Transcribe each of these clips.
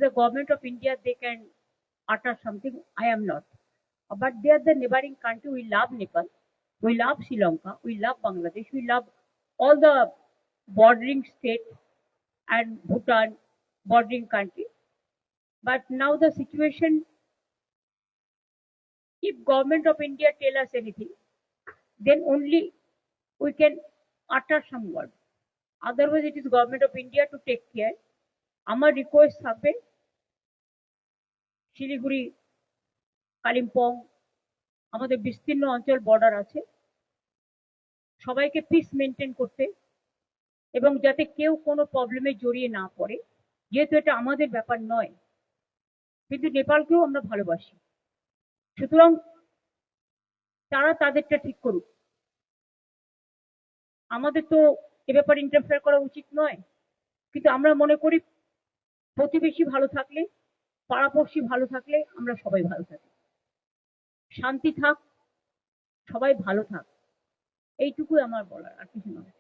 the government of India, they can utter something. I am not. But they are the neighboring country. We love Nepal. We love Sri Lanka. We love Bangladesh. We love all the bordering states and Bhutan bordering country. But now the situation, if government of India tell us anything, then only we can utter some word. Otherwise, it is government of India to take care. আমার request থাকবে শিলিগুড়ি কালিম্পং আমাদের বিস্তীর্ণ অঞ্চল border আছে সবাইকে piece maintain করতে এবং যাতে কেউ কোনো প্রবলেমে জড়িয়ে না পড়ে যেহেতু এটা আমাদের ব্যাপার নয় কিন্তু নেপালকেও আমরা ভালোবাসি সুতরাং তারা তাদেরটা ঠিক করুক আমাদের তো এ ব্যাপারে ইন্টারফেয়ার করা উচিত নয় কিন্তু আমরা মনে করি প্রতিবেশী ভালো থাকলে পাড়াপড়শি ভালো থাকলে আমরা সবাই ভালো থাকি শান্তি থাক সবাই ভালো থাক এইটুকুই আমার বলার আর কিছু নয়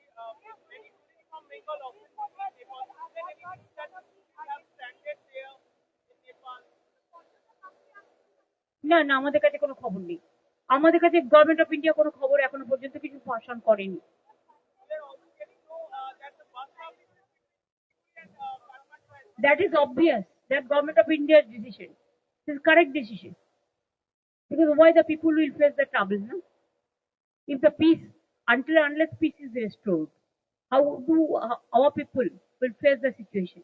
না না আমাদের কাছে কোনো খবর নেই আমাদের কাছে গভর্নমেন্ট অফ ইন্ডিয়া কোনো খবর এখনো পর্যন্ত কিছু ভাষণ করেনি That is obvious. That government of India's decision. It is correct decision. Because why the people will face the trouble, no? If the peace, unless peace is restored, how do our people will face the situation?